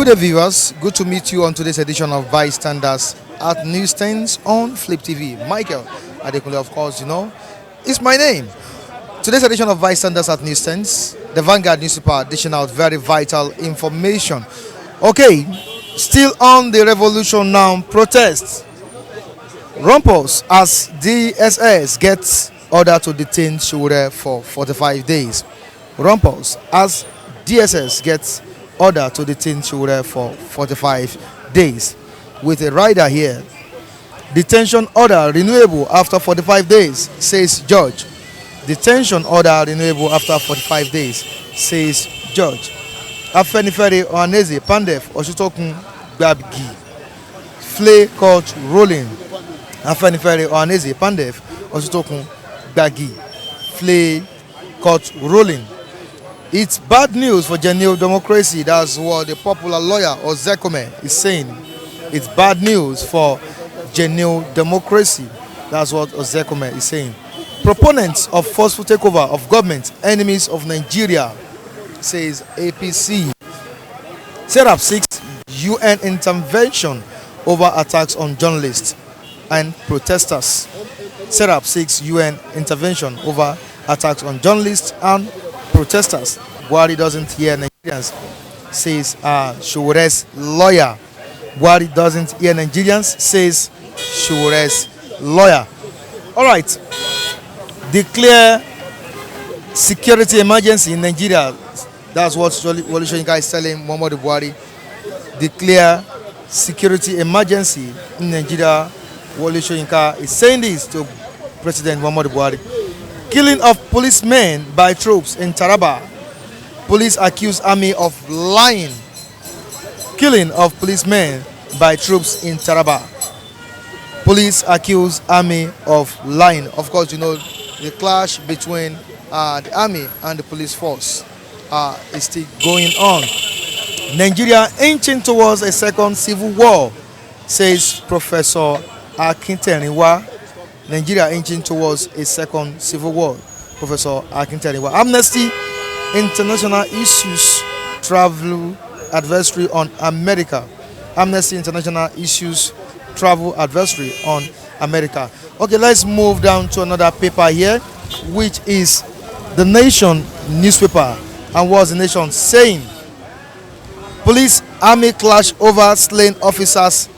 Good day, viewers. Good to meet you on today's edition of Bystanders at Newsstands on Flip TV. Michael Adekunle, of course, is my name. Today's edition of Bystanders at Newsstands, the Vanguard newspaper dishing out very vital information. Okay, still on the revolution now, protests. Rumpus as DSS gets order to detain Shure for 45 days. Rumpus as DSS gets order to detain Shure for 45 days. With a rider here, detention order renewable after 45 days, says judge. Detention order renewable after 45 days, says judge. Afenifere Ohaneze Pandef Oshitokun Gbagi. Flay court rolling. Afenifere Ohaneze Pandef Oshitokun Gbagi. Flay court rolling. It's bad news for genuine democracy. That's what the popular lawyer Ozekome is saying. It's bad news for genuine democracy. That's what Ozekome is saying. Proponents of forceful takeover of government, enemies of Nigeria, says APC. Serap 6 UN intervention over attacks on journalists and protesters. Serap 6 UN intervention over attacks on journalists and protesters. Buhari doesn't hear Nigerians, says Shure's lawyer. Buhari doesn't hear Nigerians, says Shure's lawyer. All right. Declare security emergency in Nigeria. That's what Wole Soyinka is telling Muhammadu Buhari. Declare security emergency in Nigeria. Wole Soyinka is saying this to President Muhammadu Buhari. Killing of policemen by troops in Taraba. Police accuse army of lying. Killing of policemen by troops in Taraba. Police accuse army of lying. Of course, the clash between the army and the police force is still going on. Nigeria inching towards a second civil war, says Professor Akinteniwa. Nigeria inching towards a second civil war, Professor Akinteniwa. Amnesty International issues travel advisory on America. Amnesty International issues travel advisory on America. Okay, let's move down to another paper here, which is The Nation newspaper. And what's The Nation saying? Police army clash over slain officers,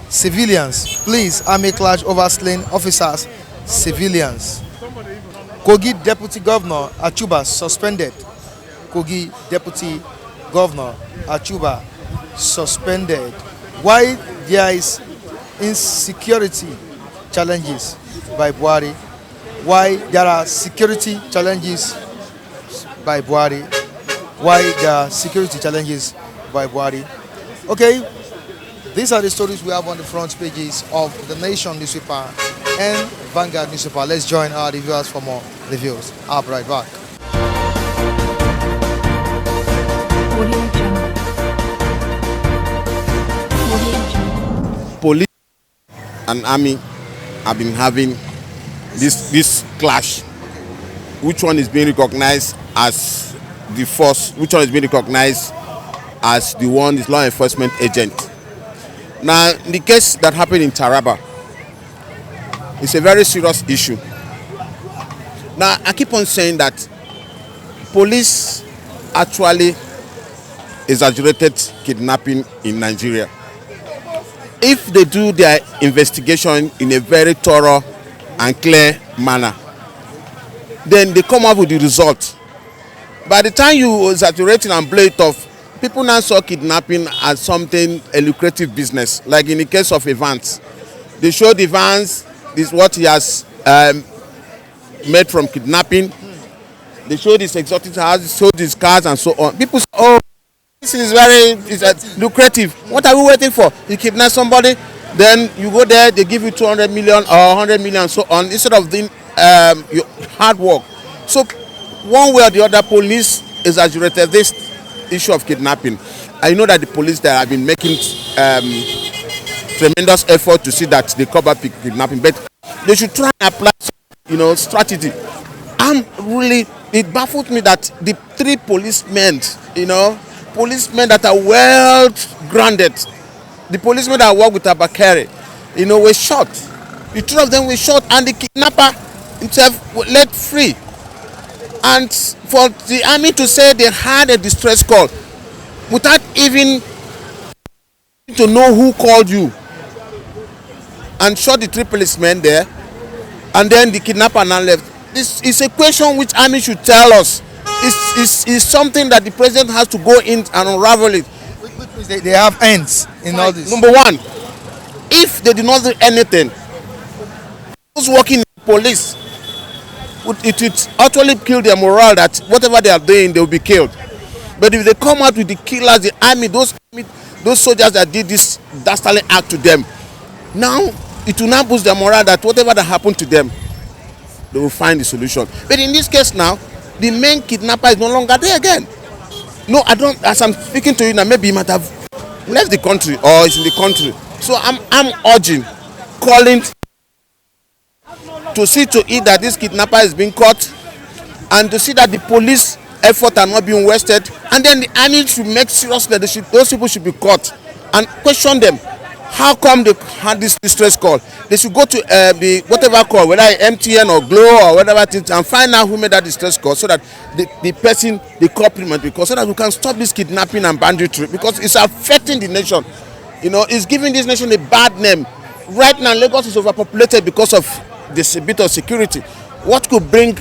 civilians. Police army clash over slain officers, civilians. Kogi Deputy Governor Achuba suspended. Kogi Deputy Governor Achuba suspended. Why there is insecurity challenges by Buhari? Why there are security challenges by Buhari? Why there are security challenges by Buhari? Okay, these are the stories we have on the front pages of The Nation newspaper and Vanguard newspaper. Let's join our reviewers for more reviews. I'll be right back. Police and army have been having this clash. Which one is being recognized as the force? Which one is being recognized as the one is law enforcement agent? Now, the case that happened in Taraba is a very serious issue. Now, I keep on saying that police actually exaggerated kidnapping in Nigeria. If they do their investigation in a very thorough and clear manner, then they come up with the result. By the time you exaggerate and blow it off, people now saw kidnapping as something, a lucrative business. Like in the case of Evans, they showed Evans this what he has made from kidnapping. They showed his exotic house, they showed his cars and so on. People say, oh, this is very lucrative. What are we waiting for? You kidnap somebody, then you go there, they give you 200 million or 100 million, so on, instead of doing your hard work. So one way or the other, police exaggerated this issue of kidnapping. I know that the police there have been making tremendous effort to see that they cover kidnapping, but they should try and apply strategy. It baffled me that the 3 policemen, policemen that are well grounded. The policemen that work with Abakari, were shot. The two of them were shot, and the kidnapper himself was let free. And for the army to say they had a distress call without even to know who called you, and shot the 3 policemen there, and then the kidnapper now left. This is a question which army should tell us. It's something that the president has to go in and unravel it. They have ends in all this. Number one, if they did not do anything, those working in police, it would actually kill their morale that whatever they are doing, they will be killed. But if they come out with the killers, the army, those soldiers that did this dastardly act to them, now it will not boost their morale that whatever that happened to them, they will find the solution. But in this case now, the main kidnapper is no longer there again. No, I don't. As I'm speaking to you now, maybe he might have left the country or is in the country. So I'm urging, calling to see to it that this kidnapper is being caught, and to see that the police effort are not being wasted, and then the army should make serious that those people should be caught and question them. How come they had this distress call? They should go to the whatever call, whether MTN or Glo or whatever it is, and find out who made that distress call, so that the person, the culprit might be caught, so that we can stop this kidnapping and banditry, because it's affecting the nation. It's giving this nation a bad name. Right now, Lagos is overpopulated because of this bit of security. What could bring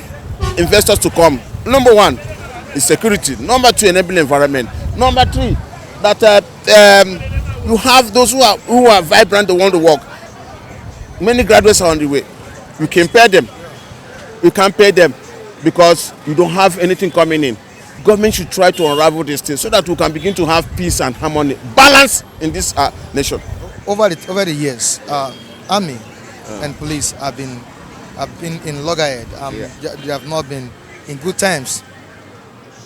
investors to come? Number one is security. Number two, enabling environment. Number three, that you have those who are vibrant, they want to work. Many graduates are on the way. You can pay them. You can't pay them because you don't have anything coming in. Government should try to unravel these things so that we can begin to have peace and harmony, balance in this nation. Over the years, army and police have been in loggerhead. They have not been in good times,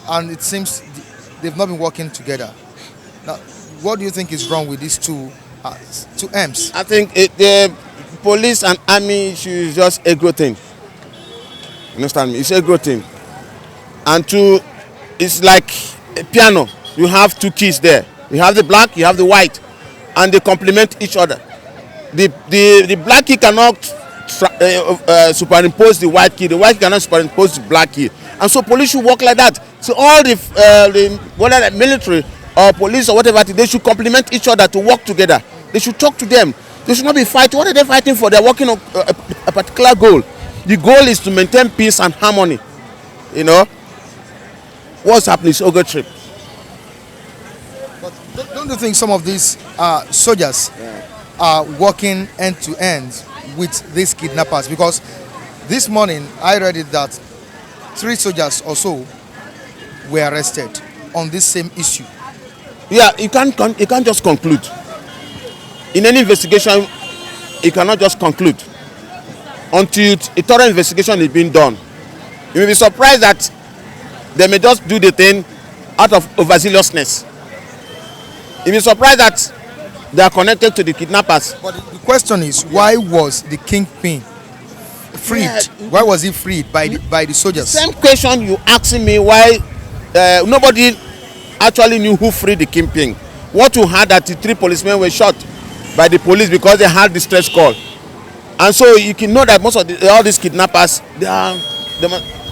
and it seems they've not been working together. Now, what do you think is wrong with these two M's? I think the police and army issue is just a good thing. Understand me? It's a good thing. And two, it's like a piano. You have 2 keys there. You have the black, you have the white, and they complement each other. The black key cannot superimpose the white key. The white key cannot superimpose the black key. And so police should work like that. So all the whether the military or police or whatever, they should complement each other to work together. They should talk to them. They should not be fighting. What are they fighting for? They're working on a particular goal. The goal is to maintain peace and harmony. What's happening is Ogo trip. But don't you think some of these soldiers are working end to end with these kidnappers? Because this morning I read it that 3 soldiers or so were arrested on this same issue. Yeah, you can't just conclude. In any investigation, you cannot just conclude until a thorough investigation is being done. You may be surprised that they may just do the thing out of overzealousness. You may be surprised that they are connected to the kidnappers. But the question is, why was the kingpin freed? Yeah. Why was he freed by the soldiers? Same question you asking me why nobody actually knew who freed the kingpin. What you heard that the 3 policemen were shot by the police because they had distress call, and so you can know that most of all these kidnappers,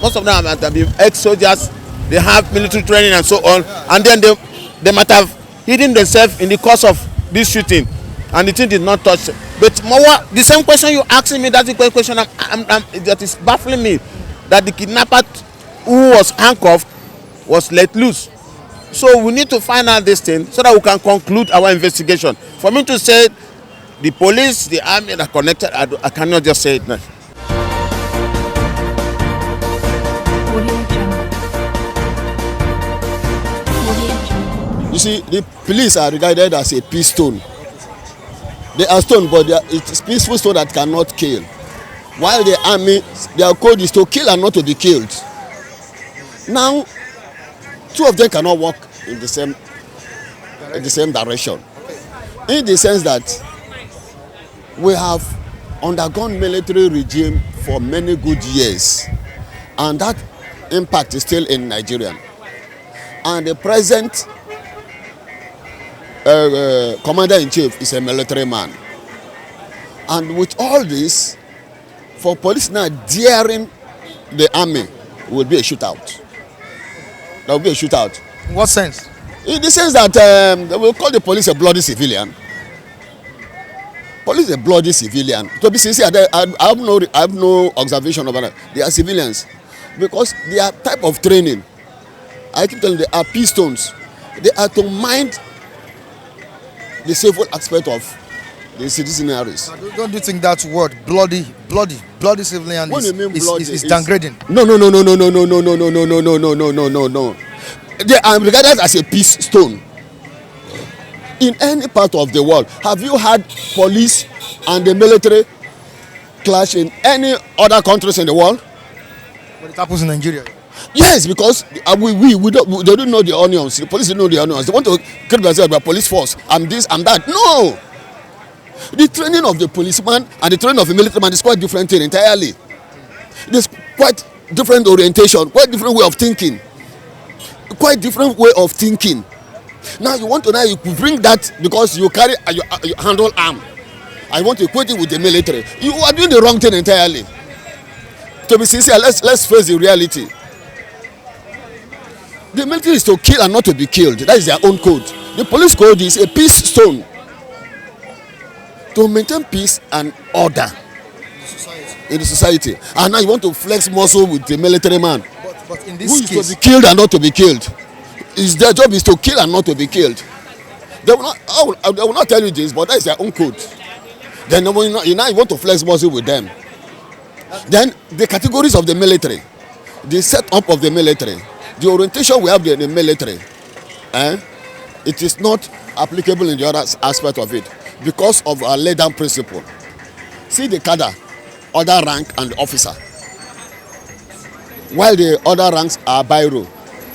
most of them have been ex-soldiers. They have military training and so on, and then they might have hidden themselves in the course of this shooting, and the thing did not touch them. But more, the same question you asking me, that's the question that is baffling me, that the kidnapper who was handcuffed was let loose. So we need to find out this thing so that we can conclude our investigation. For me to say the police, the army are connected, I cannot just say it now. You see, the police are regarded as a peace stone. They are stone, but it's peaceful stone that cannot kill. While the army, their code is to kill and not to be killed. Now, 2 of them cannot work in the same direction. In the sense that we have undergone military regime for many good years, and that impact is still in Nigeria. And the present commander-in-chief is a military man. And with all this, for police now daring the army will be a shootout. There will be a shootout. In what sense? In the sense that they will call the police a bloody civilian. Police is a bloody civilian. To be sincere, I have no observation about that. They are civilians. Because their type of training, I keep telling you, they are pistons. They are to mind the civil aspect of the citizenaries. Don't you think that word bloody civilian is downgrading? No. They are regarded as a peace stone. In any part of the world, have you had police and the military clash in any other countries in the world? But it happens in Nigeria. Yes, because they don't know the onions. The police don't know the onions. They want to create themselves by police force. I'm this, I'm that. No. The training of the policeman and the training of the military man is quite different thing entirely. There's quite different orientation, quite different way of thinking. Quite different way of thinking. Now you bring that because you carry you handle arm. I want to equate it with the military. You are doing the wrong thing entirely. To be sincere, let's face the reality. The military is to kill and not to be killed. That is their own code. The police code is a peace stone to maintain peace and order in the society. And now you want to flex muscle with the military man. But in this who is case, to be killed and not to be killed. Their job is to kill and not to be killed. They will not tell you this, but that is their own code. Then you want to flex muscle with them. Then the categories of the military, the setup of the military, the orientation we have in the military, it is not applicable in the other aspect of it because of our laid-down principle. See the cadre, other rank and officer, while the other ranks are biro.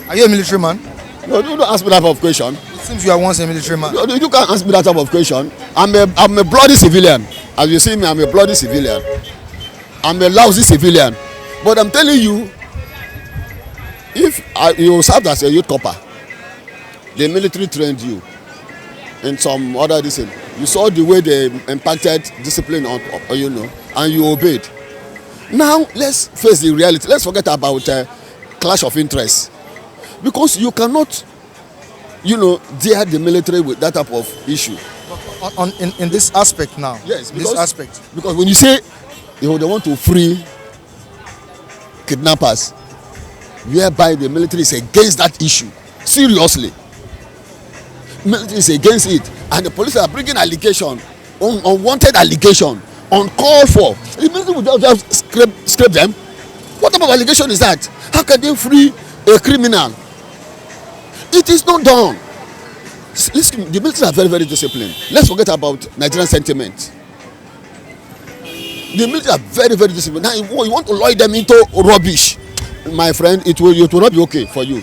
Are you a military man? No, you don't ask me that type of question. It seems you are once a military man. No, you can't ask me that type of question. I'm a bloody civilian. As you see me, I'm a bloody civilian. I'm a lousy civilian. But I'm telling you, if you served as a youth corper, the military trained you in some other discipline. You saw the way they impacted discipline on and you obeyed. Now let's face the reality. Let's forget about clash of interests, because you cannot, dare the military with that type of issue. In this aspect now. Yes, because when you say they want to free kidnappers, whereby the military is against that issue, seriously, military is against it, and the police are bringing allegation, unwanted allegation, uncalled for. The military will just scrape them. What type of allegation is that? How can they free a criminal? It is not done. Listen, the military are very, very disciplined. Let's forget about Nigerian sentiment. The military are very, very disciplined. Now you want to lure them into rubbish, my friend, it will not be okay for you.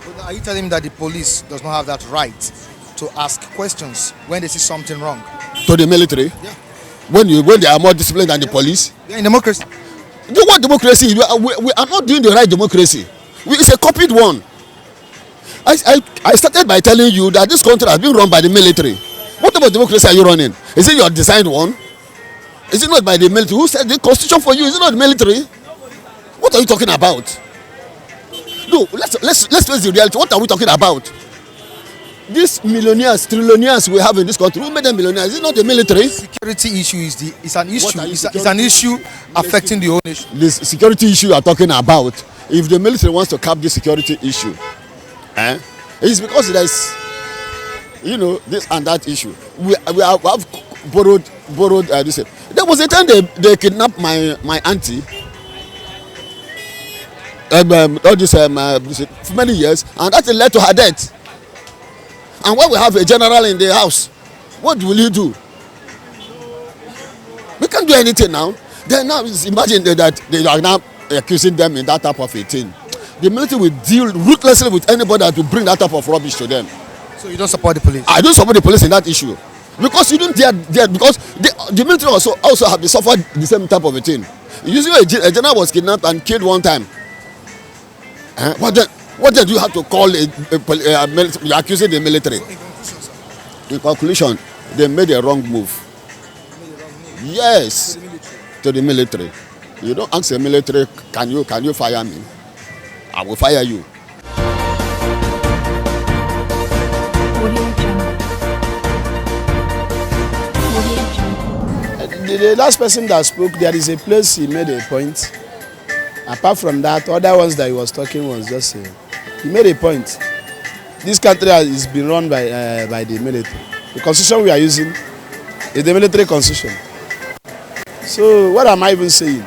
But are you telling me that the police does not have that right to ask questions when they see something wrong? To the military? Yeah. When they are more disciplined than the police? Yeah, in democracy. What democracy? We are not doing the right democracy. It's a copied one. I started by telling you that this country has been run by the military. What type of democracy are you running? Is it your designed one? Is it not by the military? Who said the constitution for you? Is it not the military? What are you talking about? No, let's face the reality. What are we talking about? These millionaires, trillionaires we have in this country, who made them millionaires? Is it not the military? Security issue is an issue. It's an issue affecting the whole nation. This security issue you are talking about, if the military wants to cap this security issue, it's because there is, this and that issue. We have borrowed this. There was a time they kidnapped my auntie. All this for many years, and that led to her death. And when we have a general in the house, what will you do? We can't do anything now. Then now imagine that they are now accusing them in that type of a thing. The military will deal ruthlessly with anybody that will bring that type of rubbish to them. So you don't support the police? I don't support the police in that issue. Because you don't dare because the military also have suffered the same type of a thing. Usually a general was kidnapped and killed one time. What then do you have to call you're accusing the military? In conclusion, they made a wrong move. Yes, to the military. You don't ask the military, can you fire me? I will fire you. The last person that spoke, there is a place he made a point. Apart from that, other ones that he was talking was just he made a point. This country is been run by the military. The constitution we are using is the military constitution. So what am I even saying?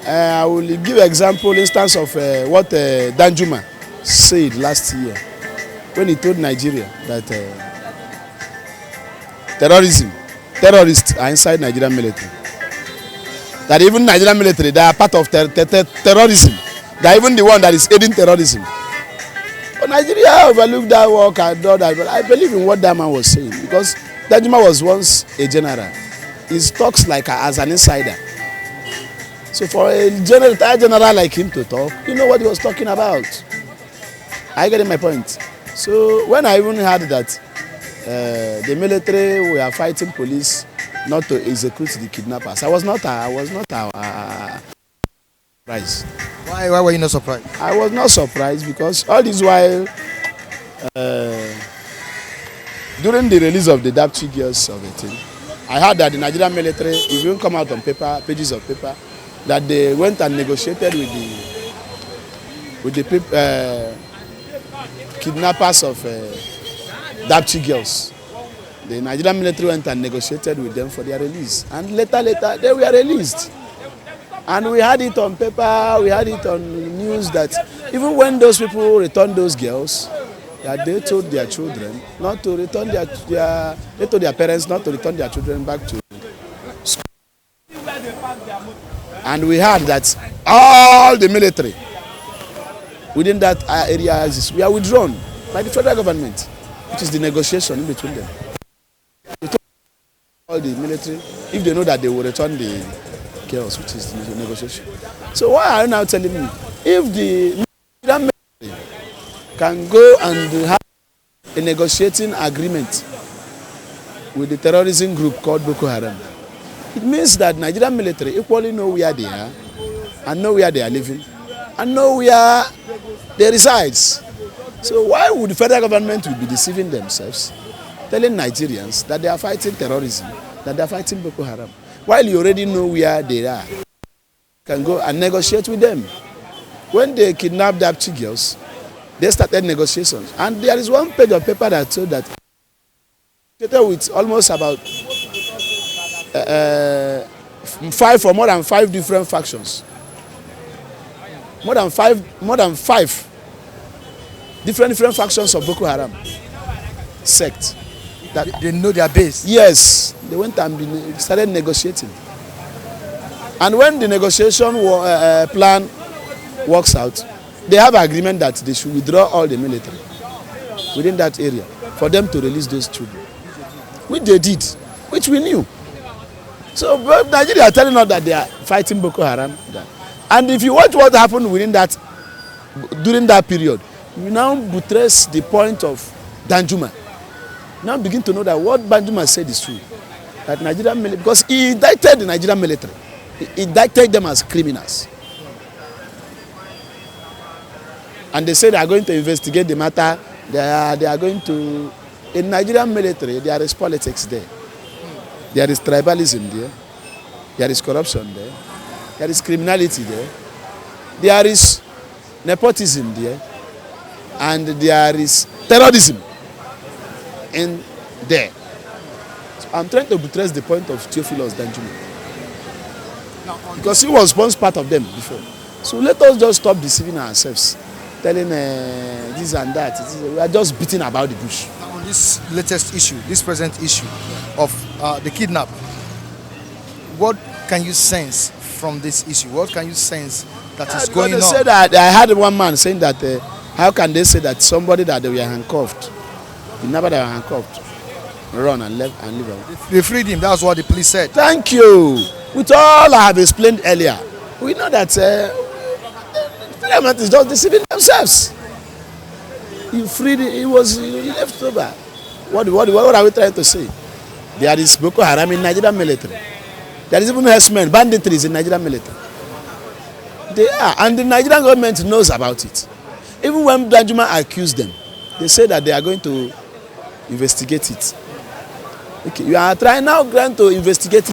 I will give example instance of what Danjuma said last year when he told Nigeria that terrorists are inside Nigerian military. That even Nigerian military, they are part of terrorism. They are even the one that is aiding terrorism. But Nigeria overlooked that work and done that. But I believe in what that man was saying because Danjuma was once a general. He talks like as an insider. So for a general like him to talk, you know what he was talking about. I get my point. So when I even heard that the military were fighting police not to execute the kidnappers, I was not surprised. Why were you not surprised? I was not surprised because all this while, during the release of the Dapchi Girls of the thing, I heard that the Nigerian military even come out on paper, pages of paper, that they went and negotiated with the kidnappers of Dapchi Girls. The Nigerian military went and negotiated with them for their release, and later they were released. And we had it on paper, we had it on news that even when those people returned those girls, that they told their children not to return they told their parents not to return their children back to school. And we heard that all the military within that area we are withdrawn by the federal government, which is the negotiation in between them. We told all the military if they know that they will return the girls, which is the negotiation. So why are you now telling me if the military can go and have a negotiating agreement with the terrorism group called Boko Haram, it means that Nigerian military equally know where they are and know where they are living and know where they reside. So why would the federal government be deceiving themselves, telling Nigerians that they are fighting terrorism, that they are fighting Boko Haram, while you already know where they are? You can go and negotiate with them. When they kidnapped the Dapchi girls, they started negotiations, and there is one page of paper that showed that with almost about more than five different factions, more than five different factions of Boko Haram sect. That they know their base. Yes, they went and started negotiating, and when the negotiation plan works out, they have an agreement that they should withdraw all the military within that area for them to release those children, which they did, which we knew. So Nigeria are telling us that they are fighting Boko Haram. And if you watch what happened during that period, you now buttress the point of Danjuma. Now begin to know that what Danjuma said is true. That Nigerian military, because he indicted the Nigerian military, he indicted them as criminals. And they say they are going to investigate the matter. They are going to, in Nigerian military, there is politics there. There is tribalism there. There is corruption there. There is criminality there. There is nepotism there. And there is terrorism in there. So I'm trying to buttress the point of Theophilus Danjuma. Because he was once part of them before. So let us just stop deceiving ourselves, telling this and that. We are just beating about the bush. On this latest issue, this present issue of the kidnap, what can you sense from this issue? What can you sense that is going on? They said that, I heard one man saying that how can they say that somebody that they were handcuffed, the number that were handcuffed, run and leave away? They freed him. That's what the police said. Thank you. With all I have explained earlier, we know that the government is just deceiving themselves. He freed. He was left over. What are we trying to say? There is Boko Haram in Nigerian military. There is even herdsmen, banditries in Nigerian military. They are, and the Nigerian government knows about it. Even when Danjuma accused them, they say that they are going to investigate it. Okay, you are trying to investigate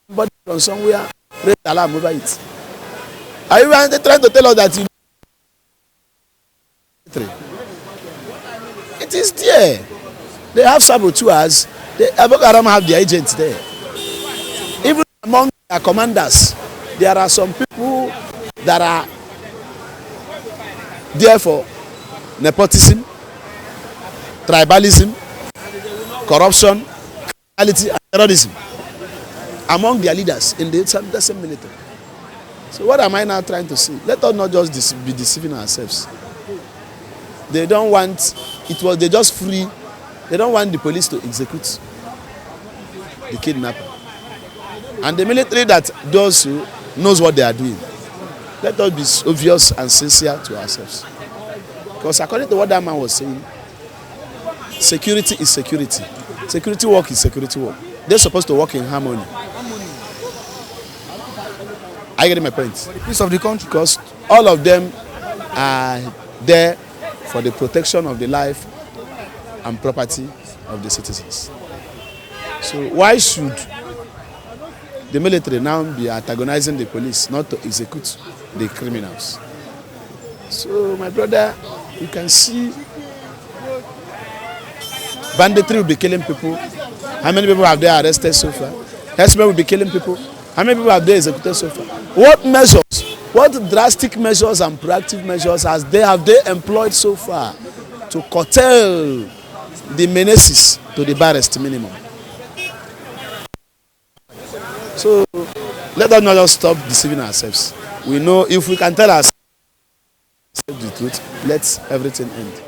somebody from somewhere, raise alarm over it. Are you trying to tell us that it is there? They have saboteurs. Boko Haram have their agents there. Even among their commanders, there are some people that are there for nepotism, tribalism, corruption, criminality, and terrorism among their leaders in the same military. So what am I now trying to say? Let us not just be deceiving ourselves. They don't want they just free. They don't want the police to execute the kidnapper. And the military that does so knows what they are doing. Let us be obvious and sincere to ourselves. Because according to what that man was saying, security is security. Security work is security work. They're supposed to work in harmony. I get my point. For the peace of the country. Because all of them are there for the protection of the life and property of the citizens. So why should the military now be antagonizing the police not to execute the criminals? So my brother, you can see banditry will be killing people. How many people have they arrested so far? Herdsmen will be killing people. How many people have they executed so far? What measures, what drastic measures and proactive measures have they employed so far to curtail the menaces to the barest minimum? So let us not just stop deceiving ourselves. We know if we can tell ourselves the truth, let everything end.